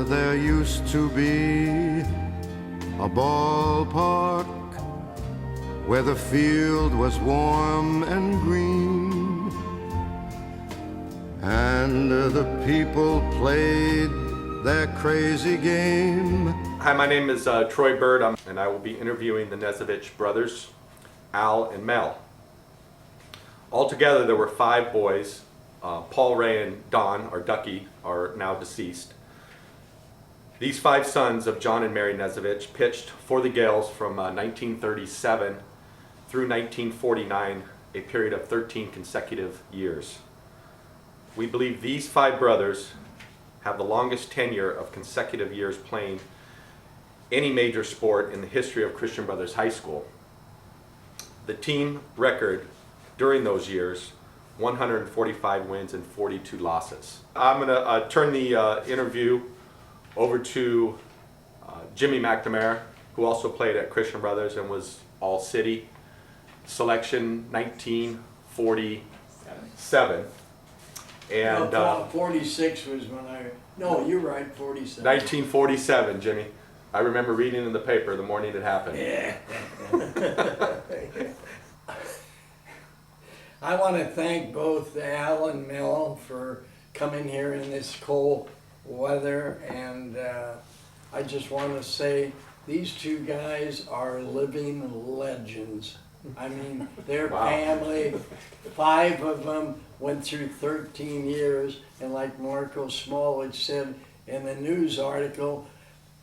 there used to be a ballpark where the field was warm and green, and the people played their crazy game. Hi, my name is Troy Bird, and I will be interviewing the Knezovich brothers, Al and Mel. Altogether, there were 5 boys. Paul, Ray, and Don, or Ducky, are now deceased. These 5 sons of John and Mary Knezovich pitched for the Gales from 1937 through 1949, a period of 13 consecutive years. We believe these 5 brothers have the longest tenure of consecutive years playing any major sport in the history of Christian Brothers High School. The team record during those years, 145 wins and 42 losses. I'm going to turn the interview over to Jimmy McNamara, who also played at Christian Brothers and was All City Selection 1947. And 46 was when no, you're right, 47. 1947, Jimmy. I remember reading in the paper the morning it happened. Yeah. I want to thank both Al and Mel for coming here in this cold weather, and I just want to say these 2 guys are living legends. I mean, their Wow. family, 5 of them went through 13 years, and like Marco Smallwood said in the news article,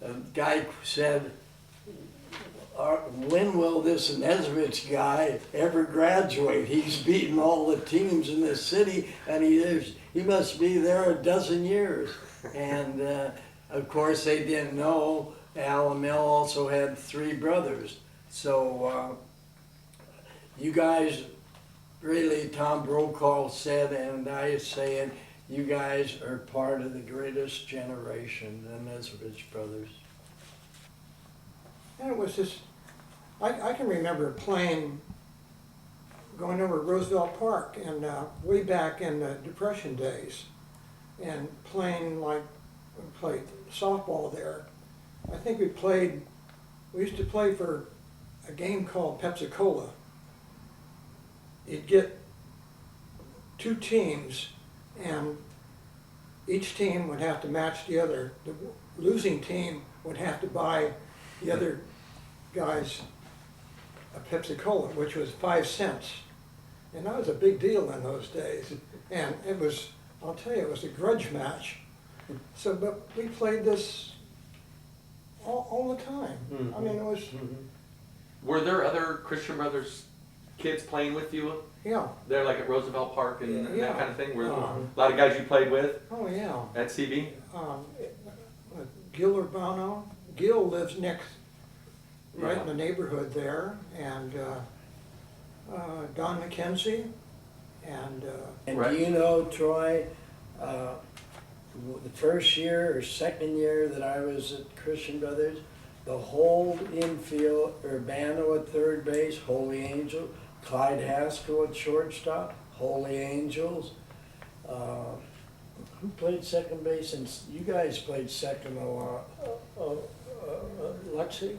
a guy said, when will this Knezovich guy ever graduate? He's beaten all the teams in the city, and he must be there a dozen years. And of course, they didn't know Al and Mel also had 3 brothers. So you guys, really, Tom Brokaw said, and I say it, you guys are part of the greatest generation, the Knezovich brothers. And it was just, I can remember going over to Roosevelt Park and way back in the Depression days, and playing we played softball there. I think we used to play for a game called Pepsi-Cola. You'd get 2 teams, and each team would have to match the other. The losing team would have to buy the other guys a Pepsi-Cola, which was 5 cents. And that was a big deal in those days. And it was, I'll tell you, it was a grudge match. So, but we played this all the time. Mm-hmm. I mean, it was, Were there other Christian Brothers kids playing with you yeah. there, like at Roosevelt Park and Yeah. that kind of thing? Were there a lot of guys you played with Oh, yeah. at CB? Gil Urbano. Gil lives next, right Yeah. in the neighborhood there, and Don McKenzie, and And Right. do you know, Troy, the first year or second year that I was at Christian Brothers, the whole infield, Urbano at third base, Holy Angel, Clyde Haskell at shortstop, Holy Angels. Who played second base? And you guys played second a lot. Lexi.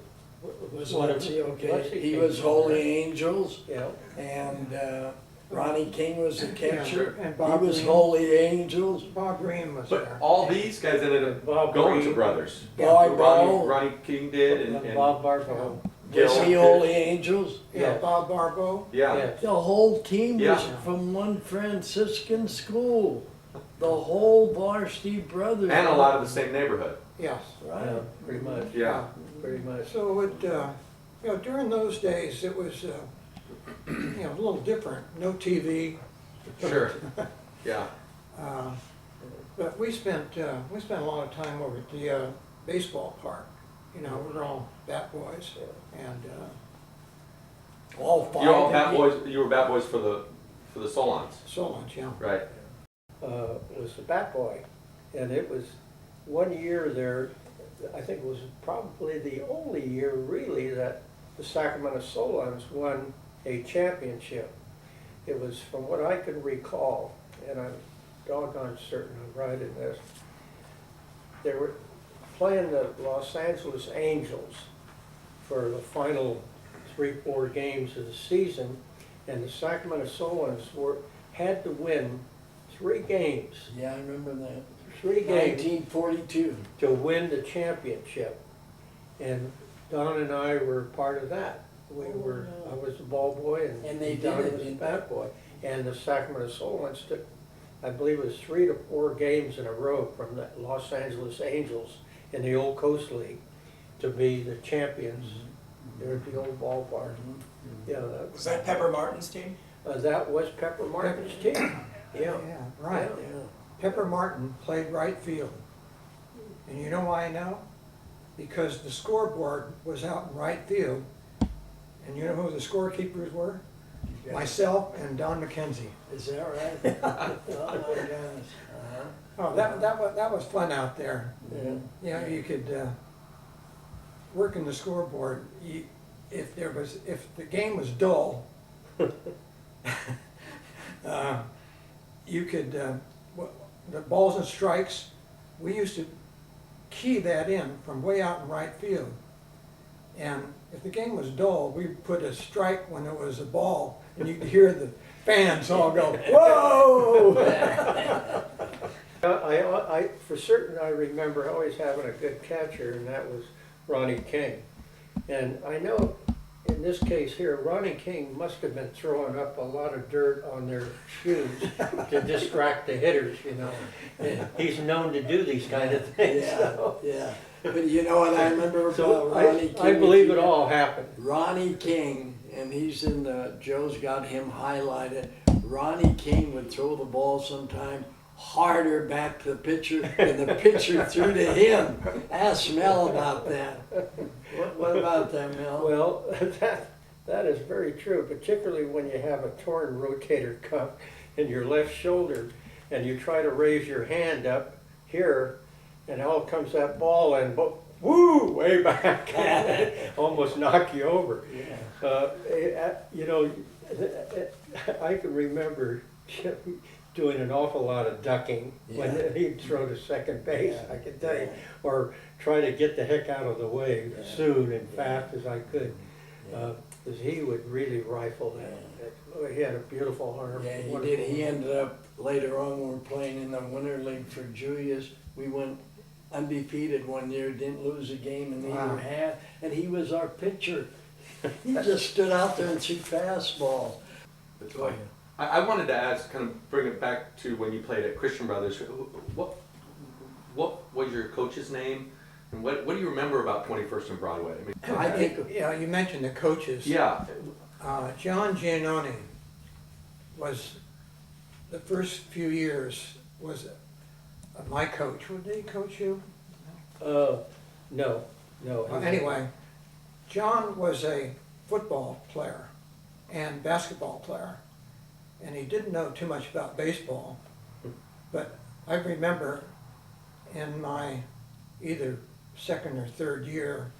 Was Lexi okay? Lexi He came was from Holy there. Angels, Yeah. and Ronnie King was the catcher. and He Bob was Green. Holy Angels. Bob Green was But there. all these guys ended up Bob going Green. to Brothers. Bob Ball. Ronnie King did, and Bob Barbo. Gil Was he did. Holy Angels? Yeah, Bob Barbeau. Yeah. Yeah. The whole team was Yeah. from one Franciscan school. The whole varsity brothers. And a lot of the same neighborhood. Yes. Right. Yeah, pretty much. Yeah. Pretty much. So it, during those days, it was, a little different. No TV. Sure. Yeah. But we spent a lot of time over at the baseball park. We're all bat boys, and All 5 You're all of bat you. boys. You were bat boys for the Solons, Solons, yeah. right? Was the bat boy, and it was one year there. I think it was probably the only year really that the Sacramento Solons won a championship. It was, from what I can recall, and I'm doggone certain I'm right in this. playing the Los Angeles Angels for the final 3-4 games of the season, and the Sacramento Solons had to win 3 games. Yeah, I remember that. 3 games 1942. to win the championship. And Don and I were part of that. I was the ball boy And they Don did it, was the didn't bat boy. And the Sacramento Solons took, I believe it was 3 to 4 games in a row from the Los Angeles Angels in the old Coast League to be the champions there at the old ballpark. Yeah, Was that Pepper Martin's team? that was Pepper Martin's team. Yeah. Yeah, right. Yeah. Pepper Martin played right field. And you know why I know? Because the scoreboard was out in right field. And you know who the scorekeepers were? Yeah. Myself and Don McKenzie. Is that right? Oh my gosh. Uh-huh. Oh, that was fun out there. Yeah. You know, you could work in the scoreboard. If the game was dull, you could the balls and strikes. We used to key that in from way out in right field. And if the game was dull, we'd put a strike when it was a ball, and you could hear the fans all go, "Whoa!" I for certain I remember always having a good catcher, and that was Ronnie King. And I know in this case here, Ronnie King must have been throwing up a lot of dirt on their shoes to distract the hitters, you know. And he's known to do these kind of things. Yeah, So, yeah. But you know what I remember so about Ronnie King? I believe it all happened. Ronnie King, and he's in the, Joe's got him highlighted. Ronnie King would throw the ball sometime harder back to the pitcher than the pitcher threw to him. Ask Mel about that. What about that, Mel? Well, that is very true, particularly when you have a torn rotator cuff in your left shoulder and you try to raise your hand up here and out comes that ball and woo, way back, almost knock you over. Yeah. You know, I can remember doing an awful lot of ducking when Yeah. he'd throw to second base, Yeah. I can tell you, Yeah. or try to get the heck out of the way Yeah. soon and fast as I could. Yeah. Because he would really rifle that. He had a beautiful arm. Yeah, he wonderful did. He arm. ended up later on when we were playing in the Winter League for Julius. We went undefeated one year, didn't lose a game in either Wow. half, and he was our pitcher. He just stood out there and threw fastballs. That's fine. I wanted to ask, kind of bring it back to when you played at Christian Brothers. What was your coach's name? And what do you remember about 21st and Broadway? I mean, I think, Yeah, you mentioned the coaches. yeah. John Giannone was, the first few years, was my coach. Did he coach you? No. Anyway, John was a football player and basketball player, and he didn't know too much about baseball. But I remember in my either second or third year,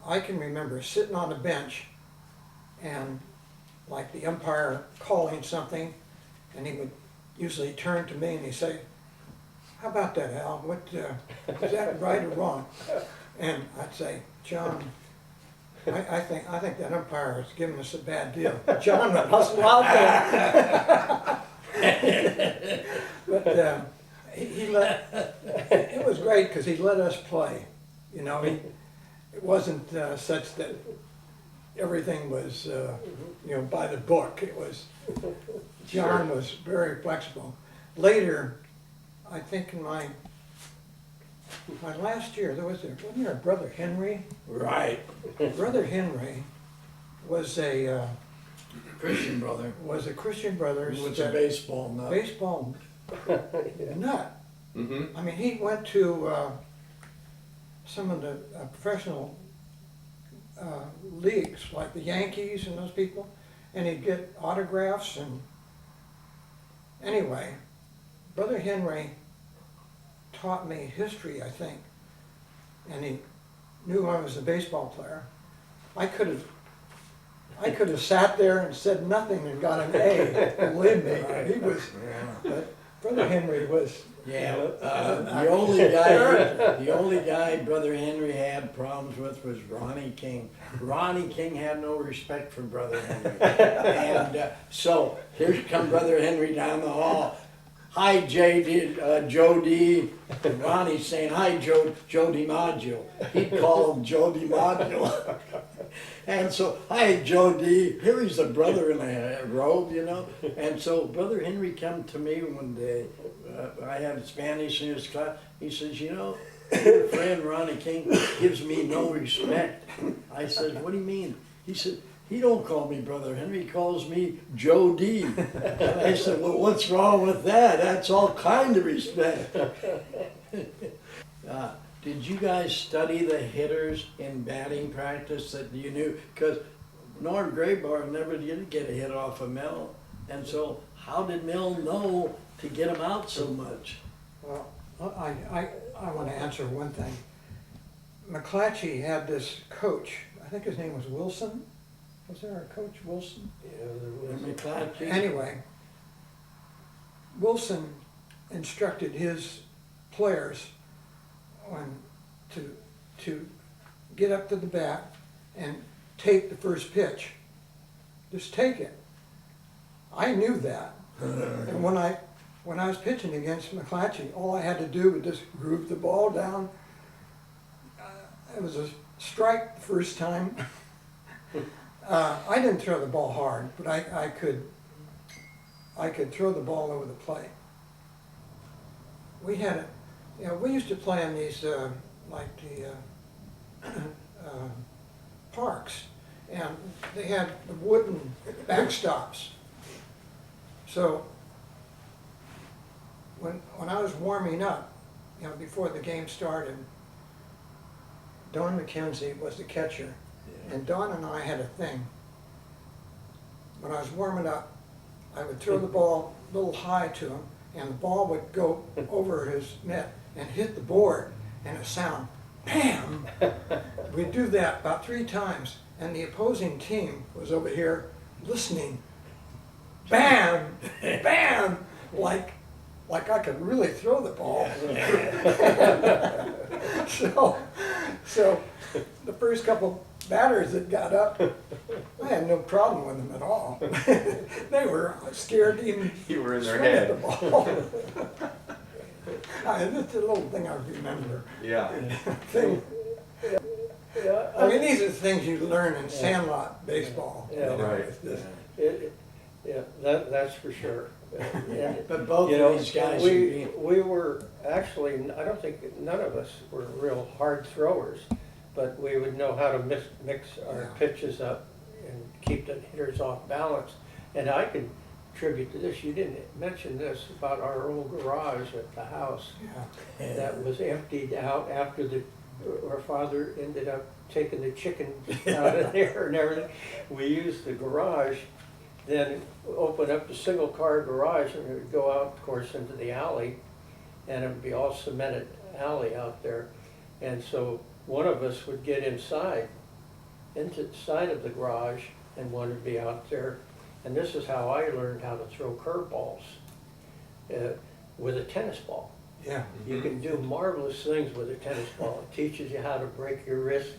I can remember sitting on a bench and like the umpire calling something, and he would usually turn to me and he'd say, "How about that, Al? What is that right or wrong?" And I'd say, "John, I think that umpire is giving us a bad deal." John would hustle out there. But he let, it was great because he let us play. You know, it wasn't such that everything was, you know, by the book. It was, John was very flexible. Later, I think in my last year, wasn't there a Brother Henry? right, Brother Henry was a Christian brother. Christian Brothers. He was a baseball nut. Baseball nut. Mm-hmm. I mean, he went to some of the professional leagues, like the Yankees and those people, and he'd get autographs. And anyway, Brother Henry taught me history, I think, and he knew I was a baseball player. I could have sat there and said nothing and got an A. Believe me, he was. But Brother Henry was Yeah, the only guy Brother Henry had problems with was Ronnie King. Ronnie King had no respect for Brother Henry. And so here come Brother Henry down the hall. Hi, Joe D. And Ronnie's saying, hi, Joe DiMaggio. He'd call him Joe DiMaggio. And so, hi, Joe D. Here he's a brother in a robe, you know. And so Brother Henry come to me one day. I had Spanish in his class. He says, you know, your friend Ronnie King gives me no respect. I said, what do you mean? He said, he don't call me Brother Henry, he calls me Joe D. And I said, well, what's wrong with that? That's all kind of respect. Did you guys study the hitters in batting practice that you knew? Because Norm Graybar never did get a hit off of Mel. And so how did Mel know to get him out so much? Well, I want to answer one thing. McClatchy had this coach, I think his name was Wilson. Was there a coach, Wilson? Yeah, there was. McClatchy? Anyway, Wilson instructed his players on to get up to the bat and take the first pitch. Just take it. I knew that. And when I was pitching against McClatchy, all I had to do was just groove the ball down. It was a strike the first time. I didn't throw the ball hard, but I could throw the ball over the plate. We had we used to play in these like the parks, and they had the wooden backstops. So when I was warming up, before the game started, Don McKenzie was the catcher. And Don and I had a thing. When I was warming up, I would throw the ball a little high to him, and the ball would go over his net and hit the board, and it sound, bam! We'd do that about 3 times, and the opposing team was over here listening. Bam! Bam! Like I could really throw the ball. So the first couple batters that got up, I had no problem with them at all. They were scared to even You were in their swing at head. the ball. That's a little thing I remember. Yeah. Yeah, I mean, these are things you learn in sandlot baseball. Yeah. Right. It's just- Yeah, that's for sure. Yeah. But both You know, of these guys we were actually, I don't think, none of us were real hard throwers, but we would know how to mix our Yeah. pitches up and keep the hitters off balance. And I can attribute to this, you didn't mention this, about our old garage at the house yeah. that was emptied out after our father ended up taking the chicken out of there and everything. We used the garage, then open up the single car garage, and it would go out, of course, into the alley, and it would be all cemented alley out there. And so one of us would get inside of the garage, and one would be out there. And this is how I learned how to throw curveballs with a tennis ball. Yeah. You can do marvelous things with a tennis ball. It teaches you how to break your wrist,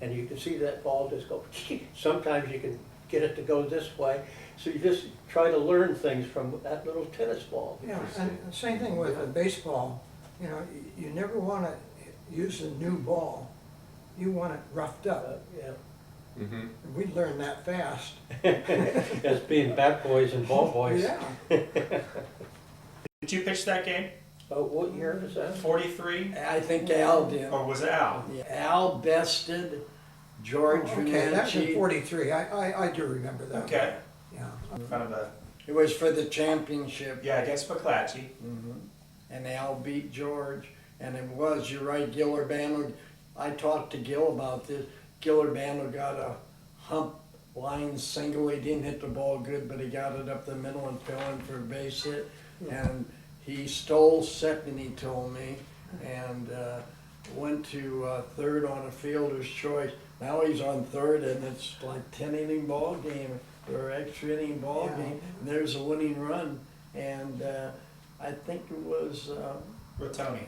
and you can see that ball just go. Sometimes you can get it to go this way. So you just try to learn things from that little tennis ball. Yeah, and the same thing with the baseball. You never want to use a new ball. You want it roughed up. Yeah. Mm-hmm. And we learned that fast. As being bat boys and ball boys. Yeah. Did you pitch that game? Oh, what year was that? 43? I think Al did. Or was it Al? Yeah, Al bested George Okay, that's in Renanchi. 43. I do remember that. Okay. Yeah. In front of the, It was for the championship. yeah, against McClatchy. And Al beat George. And it was, you're right, Gil Urbano. I talked to Gil about this. Gil Urbano got a hump line single. He didn't hit the ball good, but he got it up the middle and fell in for a base hit. And he stole second, he told me, and went to third on a fielder's choice. Now he's on third, and it's like 10-inning ball game or extra inning ball Yeah. game. And there's a winning run, and I think it was Rotoni.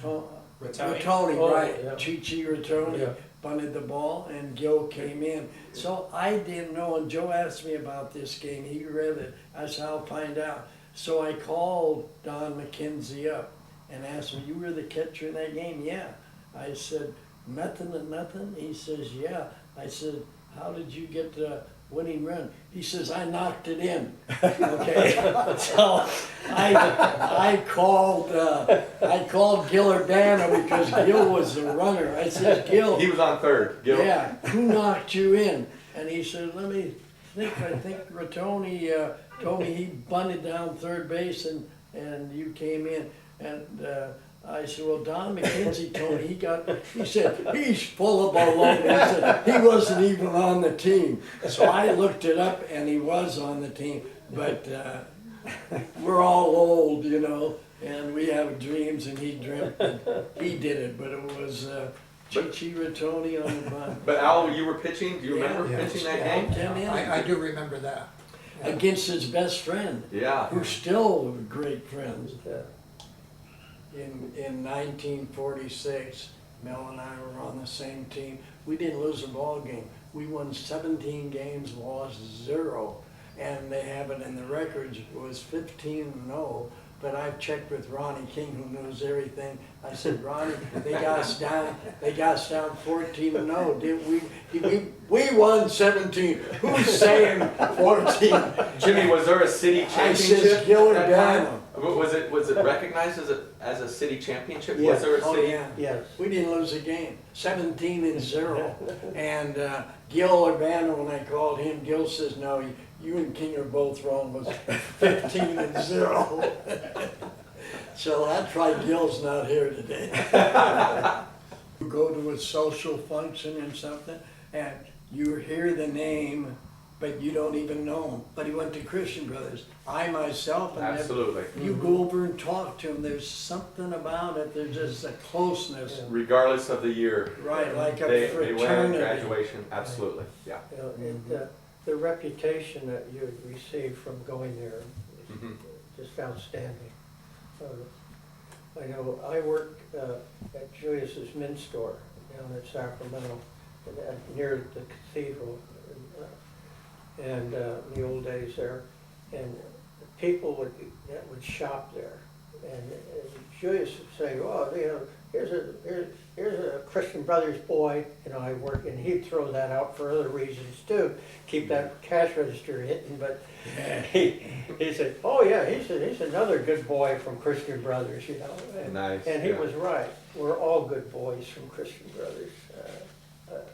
Ratoni, Oh, right? yeah. Chi Ratoni Yeah. bunted the ball, and Gil came in. So I didn't know, and Joe asked me about this game. He read it. I said, I'll find out. So I called Don McKenzie up and asked him, you were the catcher in that game? Yeah. I said, nothing and nothing? He says, yeah. I said, how did you get the winning run? He says, I knocked it in. Okay, so I called Gil Urbano because Gil was the runner. I said, Gil, He was on third. Gil. yeah, who knocked you in? And he said, let me think. I think Ratoni told me he bunted down third base and you came in. And I said, well, Don McKenzie told me he said, he's full of baloney. He said, he wasn't even on the team. So I looked it up and he was on the team. But we're all old, you know, and we have dreams, and he dreamt that he did it. But it was Chi Ratoni on the bunt. But Al, you were pitching. Do you remember Yeah. pitching that Yeah. game? Came in I do remember that. against his best friend, Yeah. who's still great friends. Yeah. In 1946, Mel and I were on the same team. We didn't lose a ball game. We won 17 games, lost 0. And they have it in the records, it was 15-0. But I've checked with Ronnie King, who knows everything. I said, Ronnie, they got us down 14-0. We won 17. Who's saying 14? Jimmy, was there a city I championship said, Gil that time? Urbano. Was it recognized as a city championship? Yes. Was there a Oh, city? yeah. Yes. We didn't lose a game, 17-0. And Gil Urbano, when I called him, Gil says, no, you and King are both wrong, it was 15-0. So that's why Gil's not here today. You go to a social function and something, and you hear the name, but you don't even know him. But he went to Christian Brothers. I myself, and Absolutely. you go over and talk to him, there's something about it, there's just a closeness. Regardless of the year, Right, like a they went fraternity. graduation. Absolutely. Yeah. You know, the reputation that you had received from going there is Mhm. just outstanding. I know I worked at Julius's Men's Store down in Sacramento, near the cathedral, and in the old days there, and people that would shop there, and Julius would say, "Oh, you know, here's a Christian Brothers boy," you know, I work, and he'd throw that out for other reasons too, keep that cash register hitting. But he said, "Oh yeah, he's another good boy from Christian Brothers," you know. Nice, And he yeah. was right. We're all good boys from Christian Brothers.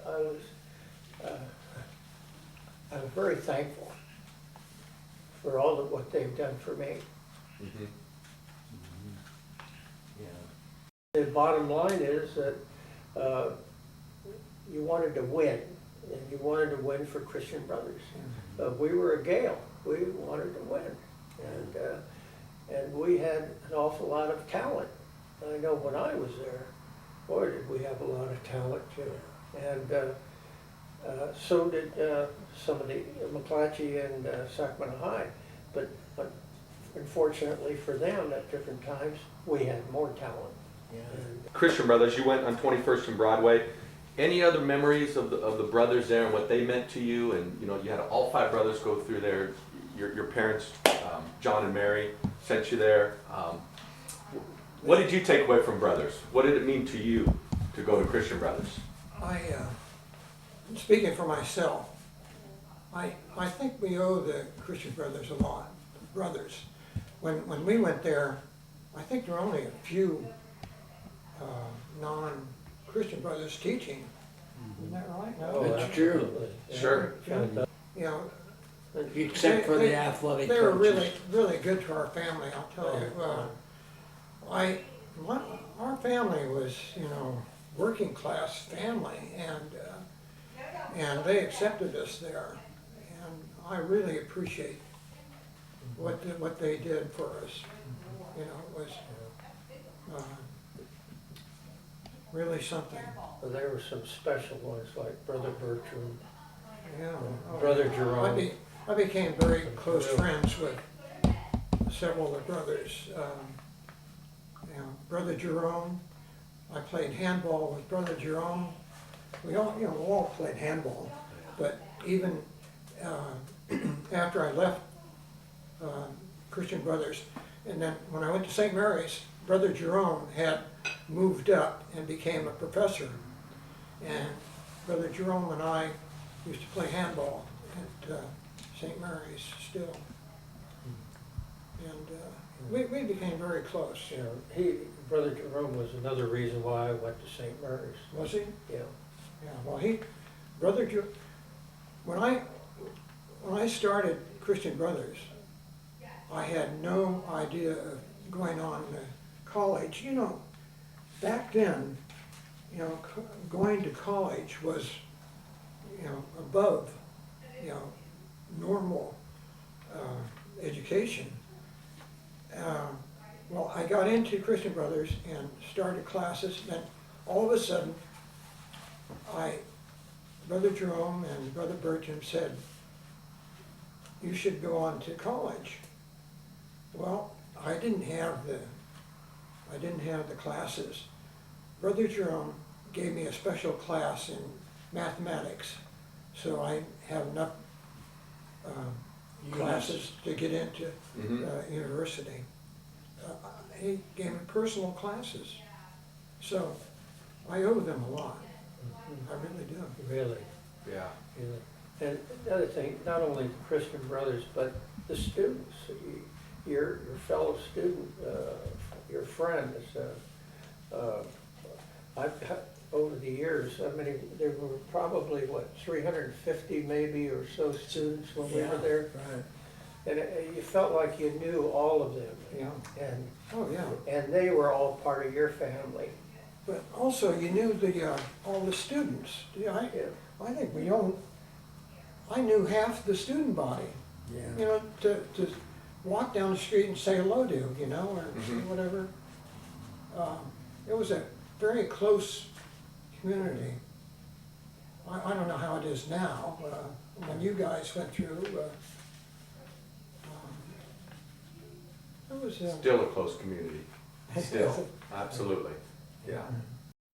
I was very thankful for all of what they've done for me. Mhm. The bottom line is that you wanted to win, and you wanted to win for Christian Brothers. We were a Gale. We wanted to win, and we had an awful lot of talent. I know when I was there, boy, did we have a lot of talent too. And so did some of the McClatchy and Sacramento High. But unfortunately for them, at different times, we had more talent. Yeah. And Christian Brothers, you went on 21st and Broadway. Any other memories of the brothers there and what they meant to you? And you know, you had all 5 brothers go through there. Your parents, John and Mary, sent you there. What did you take away from Brothers? What did it mean to you to go to Christian Brothers? Speaking for myself, I think we owe the Christian Brothers a lot. Brothers, when we went there, I think there were only a few non-Christian brothers teaching. Isn't that right? Oh, That's absolutely. Sure. Yeah. You know, Except for the athletic they were coaches. really good to our family, I'll tell you. Our family was, you know, working class family, and they accepted us there, and I really appreciate what they did for us. You know, it was really something. Well, there were some special ones like Brother Bertram, Yeah. Brother Jerome. I became very close friends with several of the brothers. Brother Jerome, I played handball with Brother Jerome. We all played handball, but even after I left Christian Brothers, and then when I went to St. Mary's, Brother Jerome had moved up and became a professor. And Brother Jerome and I used to play handball at St. Mary's still. And we became very close. Yeah, Brother Jerome was another reason why I went to St. Mary's. Was he? Yeah. Yeah, well, when I started Christian Brothers, I had no idea of going on to college. You know, back then, going to college was, above, normal education. Well, I got into Christian Brothers and started classes, and then all of a sudden, Brother Jerome and Brother Bertram said, you should go on to college. Well, I didn't have the classes. Brother Jerome gave me a special class in mathematics, so I have enough classes to get into university. He gave me personal classes, so I owe them a lot. I really do. Really, Yeah. really. And the other thing, not only the Christian Brothers, but the students, your fellow student, your friends. Over the years, I mean, there were probably, 350 maybe or so students when we were there. Right. And you felt like you knew all of them. Yeah. And, Oh, yeah. and they were all part of your family. But also, you knew all the students. Yeah, I think I knew half the student body. Yeah. To walk down the street and say hello to, or whatever. It was a very close community. I don't know how it is now. When you guys went through, it was Still a close community. Still, absolutely. Yeah.